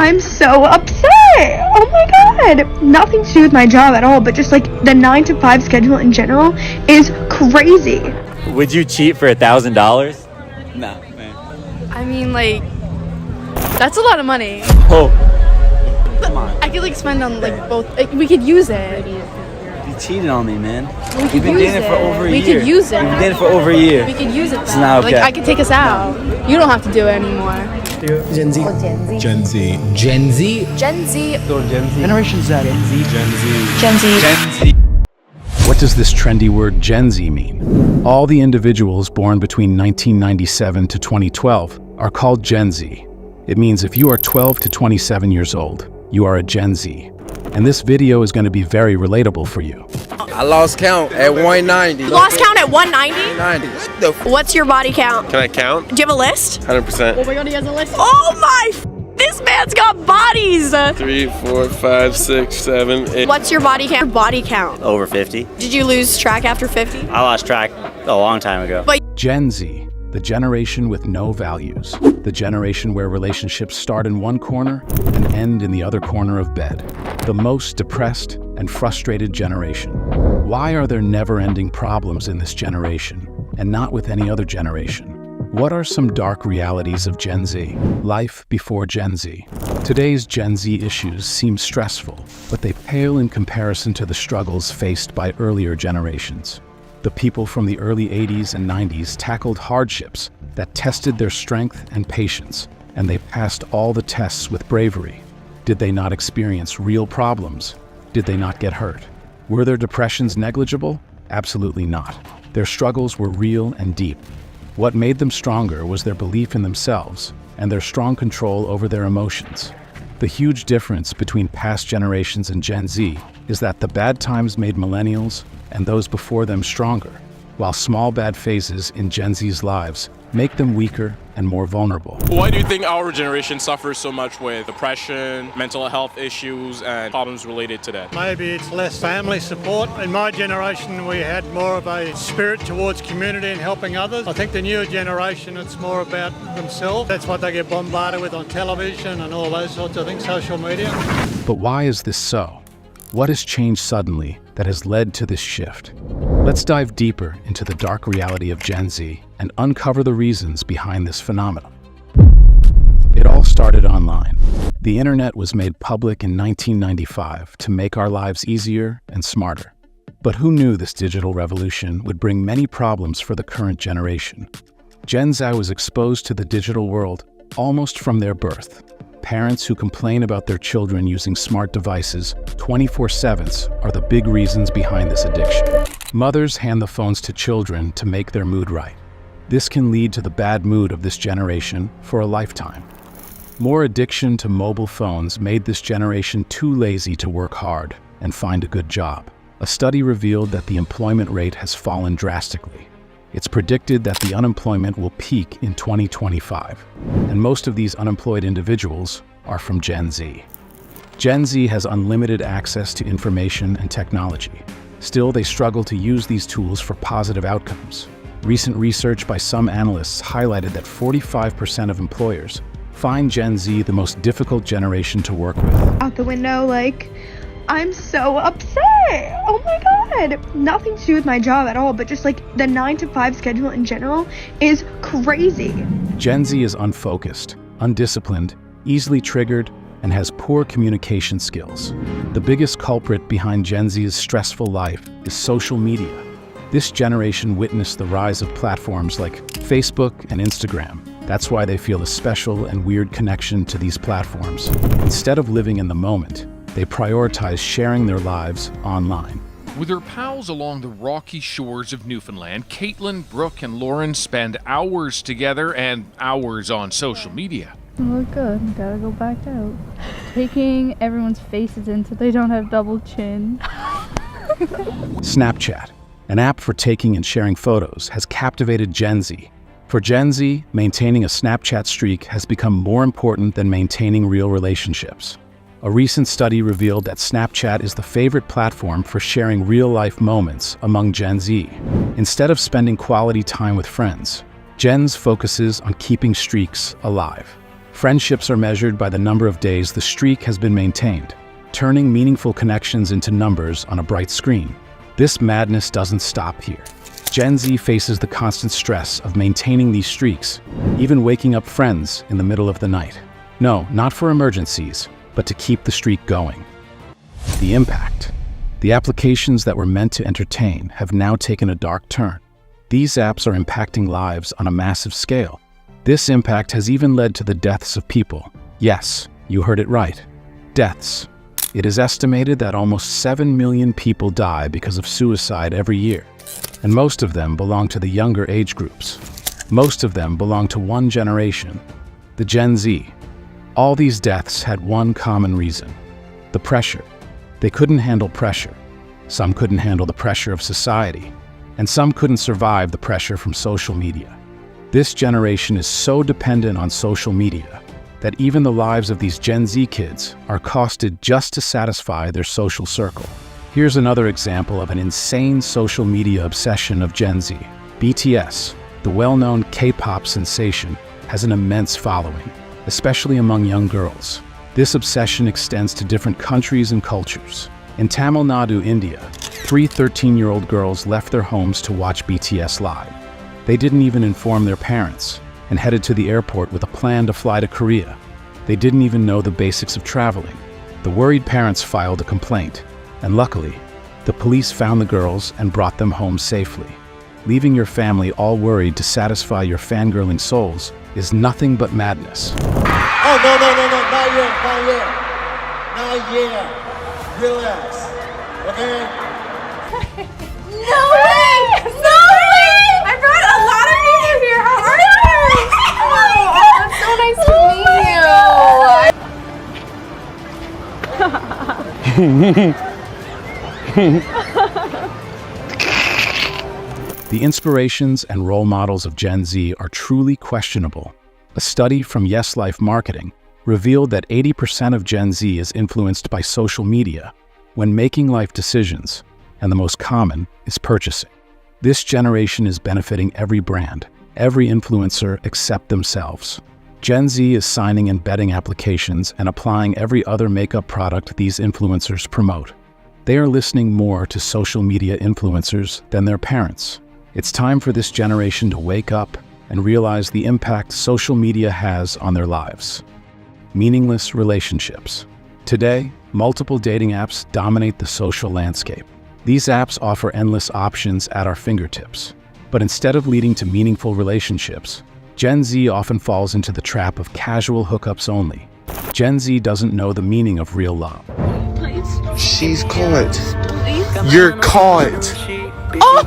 I'm so upset. Oh my god. Nothing to do with my job at all, but just like the 9 to 5 schedule in general is crazy. Would you cheat for $1,000? Nah, man. I mean, like, that's a lot of money. Oh, Come on. I could like spend on like both. Like, we could use it. You cheated on me, man. We We've could been use dating for over a We year. could use it. We've been dating for over a year. We could use it. It's not okay. Like I could take us out. You don't have to do it anymore. Gen Z. Gen Z. Gen Z. Gen Z. Generation Z. Gen Z. Gen Z. Gen Z. What does this trendy word Gen Z mean? All the individuals born between 1997 to 2012 are called Gen Z. It means if you are 12 to 27 years old, you are a Gen Z. And this video is going to be very relatable for you. I lost count at 190. Lost count at 190? 90. What the What's your body count? Can I count? Do you have a list? 100%. Oh my god, he has a list. Oh my! This man's got bodies! 3, 4, 5, 6, 7, 8. What's your body count? Body count. over 50. Did you lose track after 50? I lost track a long time ago. Gen Z, the generation with no values. The generation where relationships start in one corner and end in the other corner of bed. The most depressed and frustrated generation. Why are there never-ending problems in this generation and not with any other generation? What are some dark realities of Gen Z? Life before Gen Z. Today's Gen Z issues seem stressful, but they pale in comparison to the struggles faced by earlier generations. The people from the early 80s and 90s tackled hardships that tested their strength and patience, and they passed all the tests with bravery. Did they not experience real problems? Did they not get hurt? Were their depressions negligible? Absolutely not. Their struggles were real and deep. What made them stronger was their belief in themselves and their strong control over their emotions. The huge difference between past generations and Gen Z is that the bad times made millennials and those before them stronger, while small bad phases in Gen Z's lives make them weaker and more vulnerable. Why do you think our generation suffers so much with depression, mental health issues, and problems related to that? Maybe it's less family support. In my generation, we had more of a spirit towards community and helping others. I think the newer generation, it's more about themselves. That's what they get bombarded with on television and all those sorts of things, social media. But why is this so? What has changed suddenly that has led to this shift? Let's dive deeper into the dark reality of Gen Z and uncover the reasons behind this phenomenon. It all started online. The internet was made public in 1995 to make our lives easier and smarter. But who knew this digital revolution would bring many problems for the current generation? Gen Z was exposed to the digital world almost from their birth. Parents who complain about their children using smart devices 24/7 are the big reasons behind this addiction. Mothers hand the phones to children to make their mood right. This can lead to the bad mood of this generation for a lifetime. More addiction to mobile phones made this generation too lazy to work hard and find a good job. A study revealed that the employment rate has fallen drastically. It's predicted that the unemployment will peak in 2025, and most of these unemployed individuals are from Gen Z. Gen Z has unlimited access to information and technology. Still, they struggle to use these tools for positive outcomes. Recent research by some analysts highlighted that 45% of employers find Gen Z the most difficult generation to work with. Out the window, like, I'm so upset. Oh my god. Nothing to do with my job at all, but just like the 9 to 5 schedule in general is crazy. Gen Z is unfocused, undisciplined, easily triggered, and has poor communication skills. The biggest culprit behind Gen Z's stressful life is social media. This generation witnessed the rise of platforms like Facebook and Instagram. That's why they feel a special and weird connection to these platforms. Instead of living in the moment, they prioritize sharing their lives online. With her pals along the rocky shores of Newfoundland, Caitlin, Brooke, and Lauren spend hours together and hours on social media. Oh, good. Gotta go back out. Taking everyone's faces in so they don't have double chin. Snapchat, an app for taking and sharing photos, has captivated Gen Z. For Gen Z, maintaining a Snapchat streak has become more important than maintaining real relationships. A recent study revealed that Snapchat is the favorite platform for sharing real-life moments among Gen Z. Instead of spending quality time with friends, Gen Z focuses on keeping streaks alive. Friendships are measured by the number of days the streak has been maintained, turning meaningful connections into numbers on a bright screen. This madness doesn't stop here. Gen Z faces the constant stress of maintaining these streaks, even waking up friends in the middle of the night. No, not for emergencies, but to keep the streak going. The impact. The applications that were meant to entertain have now taken a dark turn. These apps are impacting lives on a massive scale. This impact has even led to the deaths of people. Yes, you heard it right. Deaths. It is estimated that almost 7 million people die because of suicide every year, and most of them belong to the younger age groups. Most of them belong to one generation, the Gen Z. All these deaths had one common reason: the pressure. They couldn't handle pressure. Some couldn't handle the pressure of society, and some couldn't survive the pressure from social media. This generation is so dependent on social media that even the lives of these Gen Z kids are costed just to satisfy their social circle. Here's another example of an insane social media obsession of Gen Z. BTS, the well-known K-pop sensation, has an immense following, especially among young girls. This obsession extends to different countries and cultures. In Tamil Nadu, India, 3 13-year-old girls left their homes to watch BTS live. They didn't even inform their parents and headed to the airport with a plan to fly to Korea. They didn't even know the basics of traveling. The worried parents filed a complaint, and luckily, the police found the girls and brought them home safely. Leaving your family all worried to satisfy your fangirling souls is nothing but madness. Oh, no, not yet. Not yet. Relax, okay? No way! No way! I brought a lot of people here. How are you? Oh, it's so nice to meet you. The inspirations and role models of Gen Z are truly questionable. A study from Yes Life Marketing revealed that 80% of Gen Z is influenced by social media when making life decisions, and the most common is purchasing. This generation is benefiting every brand, every influencer except themselves. Gen Z is signing in betting applications and applying every other makeup product these influencers promote. They are listening more to social media influencers than their parents. It's time for this generation to wake up and realize the impact social media has on their lives. Meaningless relationships. Today, multiple dating apps dominate the social landscape. These apps offer endless options at our fingertips. But instead of leading to meaningful relationships, Gen Z often falls into the trap of casual hookups only. Gen Z doesn't know the meaning of real love. She's caught. You're caught. Oh.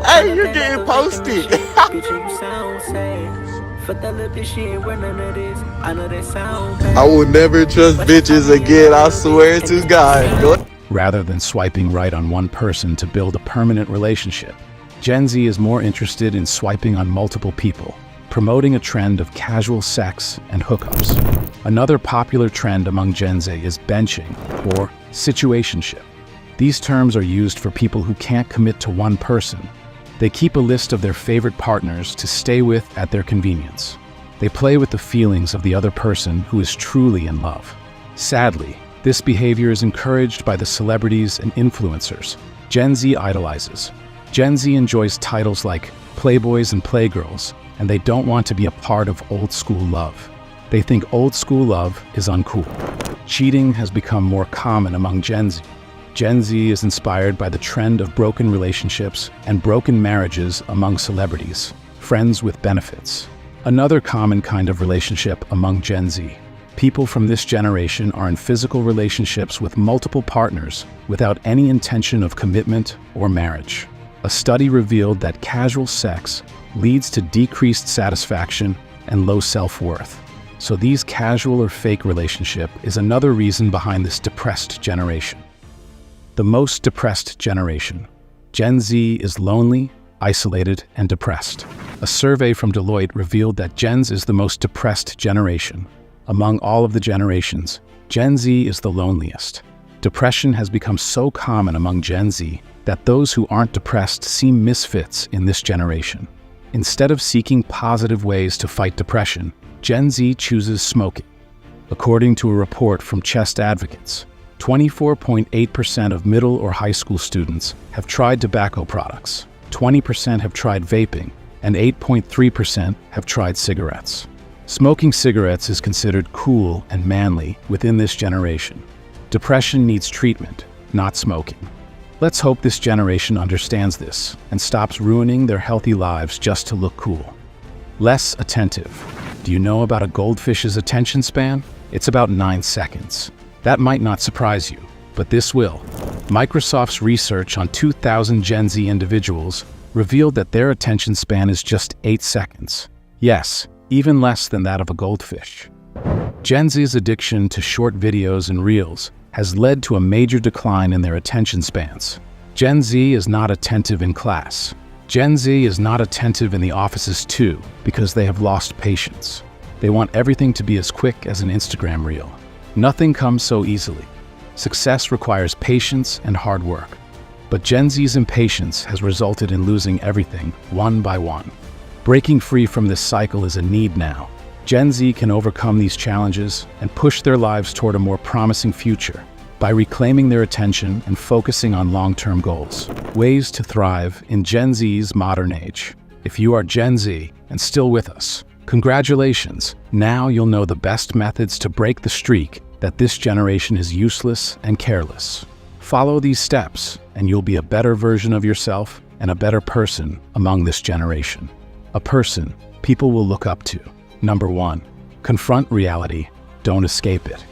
Hey, you're getting posted. I will never trust bitches again, I swear to God. Rather than swiping right on one person to build a permanent relationship, Gen Z is more interested in swiping on multiple people, promoting a trend of casual sex and hookups. Another popular trend among Gen Z is benching, or situationship. These terms are used for people who can't commit to one person. They keep a list of their favorite partners to stay with at their convenience. They play with the feelings of the other person who is truly in love. Sadly, this behavior is encouraged by the celebrities and influencers Gen Z idolizes. Gen Z enjoys titles like Playboys and Playgirls, and they don't want to be a part of old school love. They think old school love is uncool. Cheating has become more common among Gen Z. Gen Z is inspired by the trend of broken relationships and broken marriages among celebrities, friends with benefits. Another common kind of relationship among Gen Z. People from this generation are in physical relationships with multiple partners without any intention of commitment or marriage. A study revealed that casual sex leads to decreased satisfaction and low self-worth. So these casual or fake relationship is another reason behind this depressed generation. The most depressed generation. Gen Z is lonely, isolated, and depressed. A survey from Deloitte revealed that Gen Z is the most depressed generation. Among all of the generations, Gen Z is the loneliest. Depression has become so common among Gen Z that those who aren't depressed seem misfits in this generation. Instead of seeking positive ways to fight depression, Gen Z chooses smoking. According to a report from Chest Advocates, 24.8% of middle or high school students have tried tobacco products, 20% have tried vaping, and 8.3% have tried cigarettes. Smoking cigarettes is considered cool and manly within this generation. Depression needs treatment, not smoking. Let's hope this generation understands this and stops ruining their healthy lives just to look cool. Less attentive. Do you know about a goldfish's attention span? It's about 9 seconds. That might not surprise you, but this will. Microsoft's research on 2,000 Gen Z individuals revealed that their attention span is just 8 seconds. Yes, even less than that of a goldfish. Gen Z's addiction to short videos and reels has led to a major decline in their attention spans. Gen Z is not attentive in class. Gen Z is not attentive in the offices too, because they have lost patience. They want everything to be as quick as an Instagram reel. Nothing comes so easily. Success requires patience and hard work. But Gen Z's impatience has resulted in losing everything one by one. Breaking free from this cycle is a need now. Gen Z can overcome these challenges and push their lives toward a more promising future by reclaiming their attention and focusing on long-term goals. Ways to thrive in Gen Z's modern age. If you are Gen Z and still with us, congratulations! Now you'll know the best methods to break the streak that this generation is useless and careless. Follow these steps and you'll be a better version of yourself and a better person among this generation. A person people will look up to. Number 1. Confront reality, don't escape it.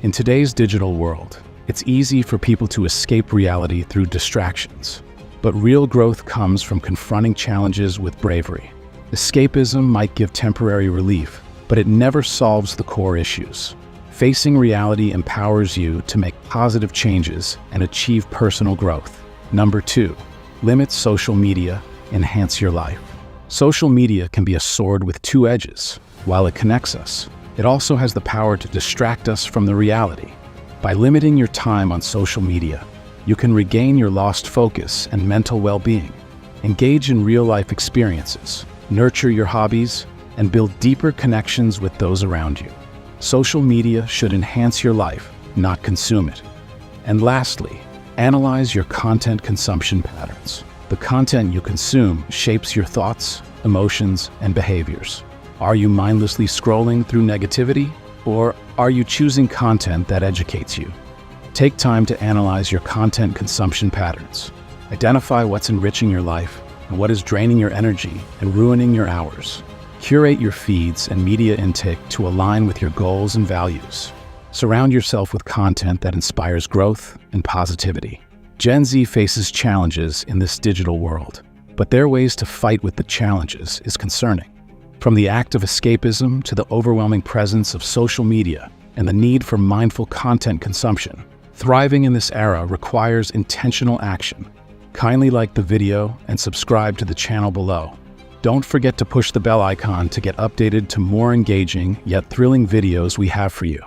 In today's digital world, it's easy for people to escape reality through distractions. But real growth comes from confronting challenges with bravery. Escapism might give temporary relief, but it never solves the core issues. Facing reality empowers you to make positive changes and achieve personal growth. Number 2. Limit social media, enhance your life. Social media can be a sword with two edges. While it connects us, it also has the power to distract us from the reality. By limiting your time on social media, you can regain your lost focus and mental well-being. Engage in real-life experiences, nurture your hobbies, and build deeper connections with those around you. Social media should enhance your life, not consume it. And lastly, analyze your content consumption patterns. The content you consume shapes your thoughts, emotions, and behaviors. Are you mindlessly scrolling through negativity, or are you choosing content that educates you? Take time to analyze your content consumption patterns. Identify what's enriching your life and what is draining your energy and ruining your hours. Curate your feeds and media intake to align with your goals and values. Surround yourself with content that inspires growth and positivity. Gen Z faces challenges in this digital world, but their ways to fight with the challenges is concerning. From the act of escapism to the overwhelming presence of social media and the need for mindful content consumption, thriving in this era requires intentional action. Kindly like the video and subscribe to the channel below. Don't forget to push the bell icon to get updated to more engaging yet thrilling videos we have for you.